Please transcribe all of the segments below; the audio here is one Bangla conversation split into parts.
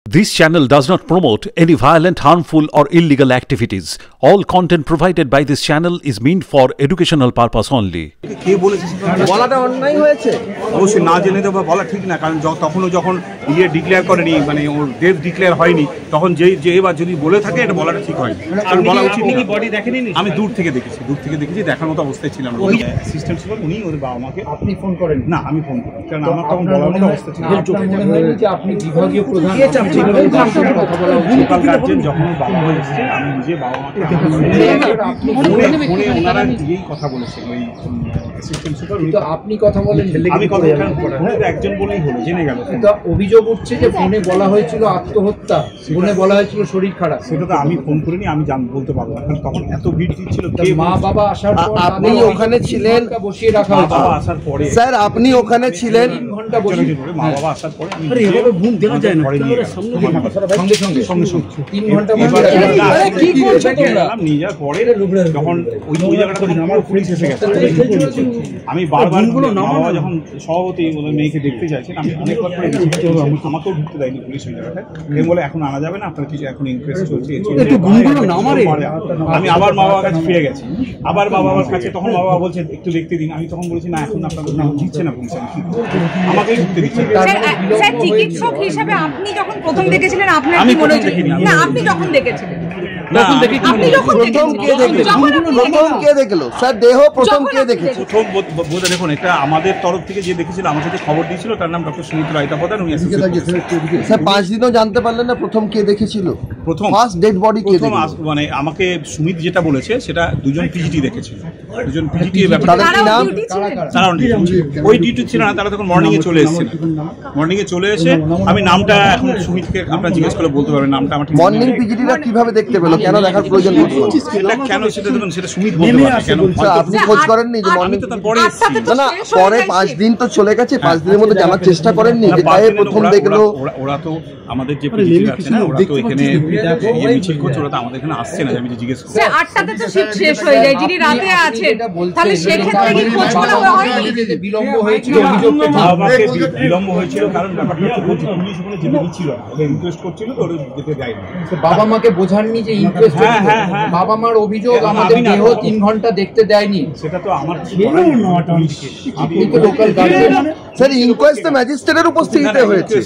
This channel does not promote any violent, harmful or illegal activities. All content provided by this channel is meant for educational purpose only. কে বলেছে বলাটা অন্যায় হয়েছে অবশ্যই না জেনে তো বলা ঠিক না কারণ তখনও যখন ইয়ে ডিক্লেয়ার করেনি মানে ওর ডেথ ডিক্লেয়ার হয়নি তখন যে এবার যদি বলে থাকে এটা বলাটা ঠিক হয়নি কারণ বলা উচিত কি বডি দেখেনি আমি দূর থেকে দেখেছি দেখার মতো অবস্থায় ছিলাম ওই অ্যাসিস্ট্যান্ট ছিল উনি ওর বাবা মাকে আপনি ফোন করেন না আমি ফোন করি কারণ আমার তখন বলার মতো অবস্থা ছিল মনে হয়নি যে আপনি বিভাগীয় প্রধান কথা বলা লোকাল গার্জেন যখন বাবা মা এসেছে আমি নিজে বাবা মাকে ফোনে ওনারা দিয়েই কথা বলেছেন ওই অ্যাসিস্ট্যান্ট সুপার আপনি কথা বলেন আমি কথা একজন বলেই হলো জেনে গেল অভিযোগ উঠছে যে ফোনে বলা হয়েছিল আত্মহত্যা ফোনে বলা হয়েছিল শরীর খারাপ সেটা তো আমি ফোন করিনি আমি বলতে পারবো না কারণ তখন এত ভিড় ছিল মা বাবা আসার পর আপনি ওখানে ছিলেন বসিয়ে রাখা হয়েছে বাবা আসার পরে স্যার আপনি ওখানে ছিলেন 3 ঘন্টা বসিয়ে মা বাবা আসার পরে আমি এভাবে ঘুম দেওয়া যায় না সঙ্গে 3 ঘন্টা কি করছ তোমরা নিয়ে যাওয়ার পরে যখন ওই জায়গাটা পুলিশ এসে গেছে আমি বারবার বাবা যখন সভাপতি মেয়েকে দেখতে চাইছেন আমি অনেকবার করে আমাকেও ঢুকতে দেয়নি পুলিশ ওই জায়গাটায় এম বলে এখন আনা যাবে না আপনার কিছু এখন ইনকোয়েস্ট চলছে আমি আবার মা বাবার কাছে ফিরে গেছি আবার মা বাবার কাছে তখন মা বাবা বলছে একটু দেখতে দিন আমি তখন বলেছি না এখন আপনাদের দিচ্ছে না পুলিশ আমাকেই ঢুকতে দিচ্ছে স্যার চিকিৎসক হিসেবে আপনি যখন প্রথম দেখেছিলেন আপনার কি মনে হয়েছিল না আপনি যখন দেখেছিলেন দেখুন এটা আমাদের তরফ থেকে যে দেখেছিল আমার সাথে খবর দিয়েছিল তার নাম ডক্টর সুমিত্রা রায়তা প্রধান উনি স্যার 5 দিনও জানতে পারলেন না প্রথম কে দেখেছিল প্রথম ফার্স্ট ডেড বডি কে দেখেছিল মানে আমাকে সুমিত যেটা বলেছে সেটা দুজন পিজিটি দেখেছিল দুজন পিজিটি তারা কি নাম তারা ওই ডিউটি ছিল না তারা তখন মর্নিং এ চলে এসেছিল মর্নিং এ চলে এসে আমি নামটা এখন সুমিতকে আপনারা জিজ্ঞেস করে বলতে পারবেন নামটা আমার মর্নিং পিজিটিরা কিভাবে দেখতে পেল কেন দেখার প্রয়োজন পড়লো কেন সেটা দেখুন সেটা সুমিত বলতে পারে কেন আপনি খোঁজ করেননি যে মর্নিং তো পরে না পরে 5 দিন তো চলে গেছে 5 দিনের মধ্যে জানার চেষ্টা করেননি যে কায়ে প্রথম দেখলো ওরা তো আমাদের যে পিজিটি আছে না ওরা তো এখানে মিছিল করছে ওরা তো আমাদের এখানে আসছে না আমি জিজ্ঞেস করছি 8টাতে তো শিফট শেষ হয়ে যায় যিনি রাতে আছেন তাহলে সেই ক্ষেত্রে কি খোঁজ করা হয়নি বিলম্ব হয়েছিল বিলম্ব হয়েছিল কারণ ব্যাপারটা হচ্ছে পুলিশ ওখানে যেতে দিচ্ছিল না ওরা ইনকোয়েস্ট করছিল তো ওরা যেতে দেয়নি বাবা মাকে বোঝাননি যে ইনকোয়েস্ট বাবা মার অভিযোগ আমাদের দেহ 3 ঘন্টা দেখতে দেয়নি সেটা তো আমার আপনি তো লোকাল গার্জেন স্যার ইনকোয়েস্ট ম্যাজিস্ট্রেটের উপস্থিতিতে হয়েছে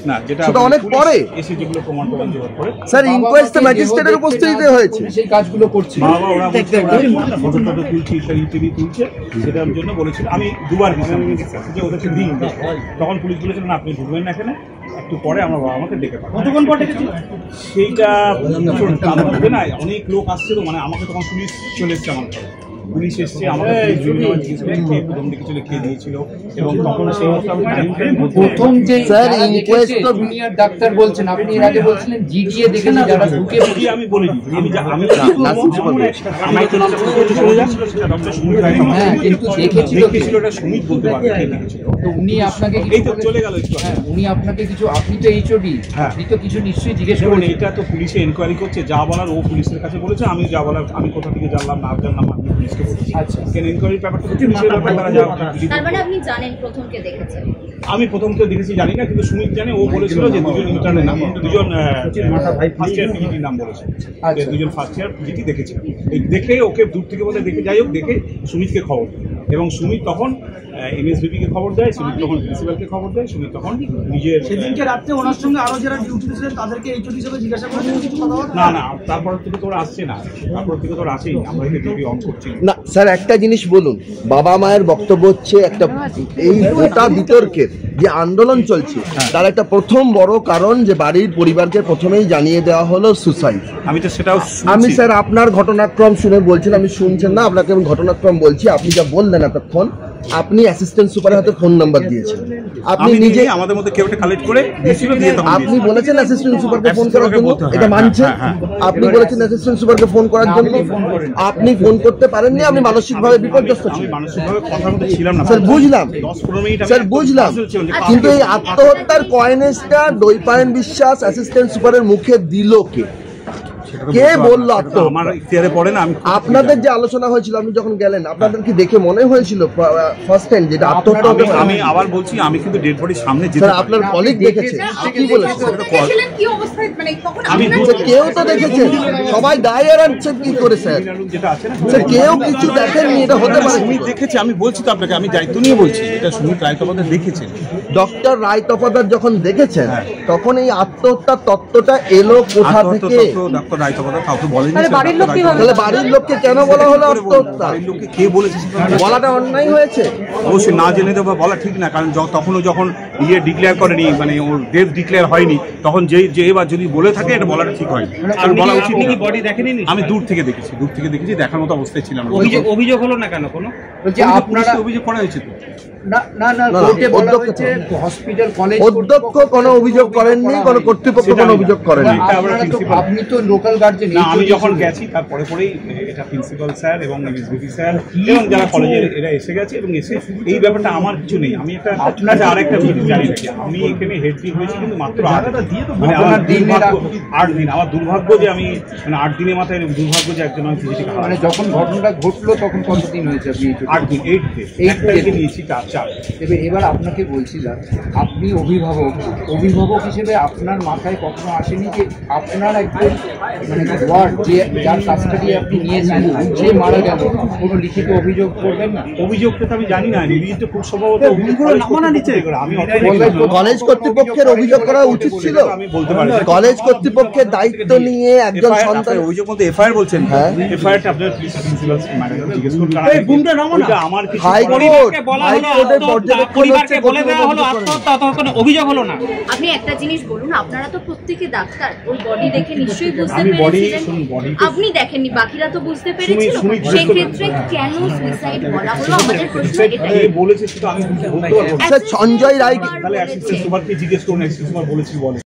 সেটা অনেক পরে এসে যেগুলো প্রমাণ প্রমাণ জোগাড় করে স্যার ইনকোয়েস্ট ম্যাজিস্ট্রেটের উপস্থিতিতে হয়েছে সেই কাজগুলো করছে বাবা ওরা ফটো তুলছি টিভি তুলছে সেটার জন্য বলেছিল আমি দুবার গেছিলাম যে ওদেরকে দিন তখন পুলিশ বলেছিল না আপনি ঢুকবেন না এখানে একটু পরে আমার বাবা আমাকে ডেকে পাঠাবো কতক্ষণ পর ডেকেছিল সেইটা না অনেক লোক আসছিল মানে আমাকে তখন পুলিশ চলে এসছে আমার ঘরে পুলিশ এসছে আমাকে জিজ্ঞেস করে কে প্রথম দিকে চলে খেয়ে দিয়েছিল এবং তখন সেই প্রথম যে স্যার ইনকোয়েস্ট তো জুনিয়র ডাক্তার বলছেন আপনি এর আগে বলছিলেন জিডিএ দেখেন যারা ঢুকে আমি বলিনি আমি আমার তো নাম চলে যাচ্ছিল সেটা ডক্টর সুমিত রায় হ্যাঁ কিন্তু দেখেছিল এটা সুমিত বলতে পারবে কে দেখেছিল তো উনি আপনাকে এই তো চলে গেল একটু হ্যাঁ উনি আপনাকে কিছু আপনি তো এইচওডি আপনি তো কিছু নিশ্চয়ই জিজ্ঞেস করুন করেন এটা তো পুলিশে এনকোয়ারি করছে যা বলার ও পুলিশের কাছে বলেছে আমি যা বলার আমি কোথা থেকে জানলাম না জানলাম আমি পুলিশকে বলেছি আচ্ছা কেন এনকোয়ারি ব্যাপারটা তো পুলিশের ব্যাপার তারা যা তার মানে আপনি জানেন প্রথমকে দেখেছেন আমি প্রথমকে দেখেছি জানি না কিন্তু সুমিত জানে ও বলেছিল যে দুজন ইন্টার্নের নাম দুজন ফার্স্ট ইয়ার পিজিটির নাম বলেছে দুজন ফার্স্ট ইয়ার পিজিটি দেখেছে দেখে ওকে দূর থেকে বলে দেখে যাই হোক দেখে সুমিতকে খবর এবং সুমিত তখন এমএসবিপিকে খবর দেয় সুমিত তখন প্রিন্সিপালকে খবর দেয় সুমিত তখন নিজের সেদিনকে রাতে ওনার সঙ্গে আরো যারা ডিউটিতে ছিলেন তাদেরকে এইচওডি হিসেবে জিজ্ঞাসা করেছেন কিছু কথা না না তারপর থেকে তোরা আসছে না তারপর থেকে তোরা আসেই আমরা এখানে ডিউটি অন করছি না স্যার একটা জিনিস বলুন বাবা মায়ের বক্তব্য হচ্ছে একটা এই গোটা বিতর্কের যে আন্দোলন চলছে তার একটা প্রথম বড় কারণ যে বাড়ির পরিবারকে প্রথমেই জানিয়ে দেওয়া হলো সুসাইড আমি তো সেটাও আমি স্যার আপনার ঘটনাক্রম শুনে বলছেন আমি শুনছেন না আপনাকে আমি ঘটনাক্রম বলছি আপনি যা বললেন এতক্ষণ আপনি অ্যাসিস্ট্যান্ট সুপারের হাতে ফোন নাম্বার দিয়েছেন আপনি নিজে আমাদের মধ্যে কেউ একটা কালেক্ট করে দিয়েছিল আপনি বলেছেন অ্যাসিস্ট্যান্ট সুপারকে ফোন করার জন্য এটা মানছেন আপনি বলেছেন অ্যাসিস্ট্যান্ট সুপারকে ফোন করার জন্য আপনি ফোন করতে পারেননি আমি মানসিকভাবে বিপর্যস্ত ছিলাম মানসিকভাবে কথার মধ্যে ছিলাম না স্যার বুঝলাম 10-15 মিনিট স্যার বুঝলাম কিন্তু এই আত্মহত্যার কয়েনেজটা দৈপায়ন বিশ্বাস অ্যাসিস্ট্যান্ট সুপারের মুখে দিল কে কে বললো আত্মহত্যা? আমার ইখতিয়ারে পড়ে না। আমি আপনাদের যে আলোচনা হয়েছিল, আপনি যখন গেলেন, আপনাদের কি দেখে মনে হয়েছিল ফার্স্ট টাইম যেটা আত্মহত্যা হতে পারে? আমি আবার বলছি, আমি কিন্তু ডেড বডির সামনে যেতে স্যার, আপনার কলিগ দেখেছে, কি বলেছে? দেখেছিলেন কি অবস্থায়, মানে কখন আমি আপনার- স্যার, কেউ তো দেখেছে, সবাই দায় এড়াচ্ছে কি করে স্যার? যেটা আছে না, স্যার, কেউ কিছু দেখেননি, এটা হতে পারে? সুমিত দেখেছে, আমি বলছি তো আপনাকে, আমি দায়িত্ব নিয়ে বলছি, এটা সুমিত রায়তপাদার দেখেছেন। ডক্টর রায় তফাদার যখন দেখেছেন, তখন এই আত্মহত্যার তত্ত্বটা এলো কোথা থেকে? ডক্টর রায়তপাদার কাউকে বলেনি। তাহলে বাড়ির লোক কিভাবে? তাহলে বাড়ির লোককে কেন বলা হলো আত্মহত্যা? বাড়ির লোককে কে বলেছে সেটা বলাটা অন্যায় হয়েছে? অবশ্যই না জেনে দেওয়া বলা ঠিক না, কারণ তখনও যখন ডিক্লেয়ার করেনি, মানে ওর ডেথ ডিক্লেয়ার হয়নি, তখন যে এবার যদি বলে থাকে এটা বলাটা ঠিক হয়নি, আর বলা উচিত না। বডি দেখেনি? আমি দূর থেকে দেখেছি, দেখার মতো অবস্থায় ছিলাম। অভিযোগ হলো না কেন কোনো? বলছি আপনারা অভিযোগ করা হয়েছে তো। না না না না, কোর্টে বলা অধ্যক্ষ হয়েছে হসপিটাল কলেজ অধ্যক্ষ কোনো অভিযোগ করেননি, কোনো কর্তৃপক্ষ কোনো অভিযোগ করেনি। আপনি তো লোকাল গার্জেন। না, আমি যখন গেছি তারপরে পরেই এটা প্রিন্সিপাল স্যার এবং এসবিপি স্যার এবং যারা কলেজের এরা এসে গেছে, এবং এসে এই ব্যাপারটা আমার কিছু নেই। আমি একটা আপনার আর একটা জিনিস জানি নাকি, আমি এখানে হেড দিয়ে হয়েছি কিন্তু মাত্র 8 দিন। মানে আমার দুর্ভাগ্য 8 দিন, আমার দুর্ভাগ্য যে আমি মানে 8 দিনের মাথায় দুর্ভাগ্য যে একজন আমি ফিজিক্যালি মানে যখন ঘটনাটা ঘটলো তখন কতদিন হয়েছে আপনি? 8 দিন, 8 ডে, 1 তারিখে নিয়েছি 4। এবার আপনাকে বলছিলাম, আপনি অভিভাবক হিসেবে আপনার মাথায় কখনো আসেনি যে আপনার একজন মানে ওয়ার্ড যে যার কাস্টাডি আপনি নিয়েছেন সে মারা গেল, কোনো লিখিত অভিযোগ করবেন না? অভিযোগটা তো আমি জানি না, রিভিউতে তো খুব সম্ভবত অভিযোগগুলো নামানো নিচে আমি কলেজ কর্তৃপক্ষের অভিযোগ করা উচিত ছিল। আমি বলতে পারি কলেজ কর্তৃপক্ষের দায়িত্ব নিয়ে একজন সন্তান অভিযোগ বলতে এফআইআর বলছেন। হ্যাঁ, এফআইআরটা আপনার প্রিন্সিপাল ম্যাডাম জিজ্ঞেস করুন। আমার কিছু পরিবারকে বলা হলো আত্মহত্যা, পরিবারকে বলে দেওয়া হলো আত্মহত্যা, তখন অভিযোগ হলো না। আপনি একটা জিনিস বলুন, আপনারা তো প্রত্যেকে ডাক্তার, ওই বডি দেখে নিশ্চয়ই বুঝতে আমি বডি পেরেছিলেন। আপনি দেখেননি, বাকিরা তো বুঝতে পেরেছিল। সেই ক্ষেত্রে কেন সুইসাইড বলা হলো? আমাদের প্রশ্ন এটাই। বলেছে, শুধু আমি বলতে পারবো না। স্যার, সঞ্জয় রায় তাহলে অ্যাসিস্ট্যান্ট সুপারকে জিজ্ঞেস করুন, অ্যাসিস্ট্যান্ট সুপার বলেছি বলে।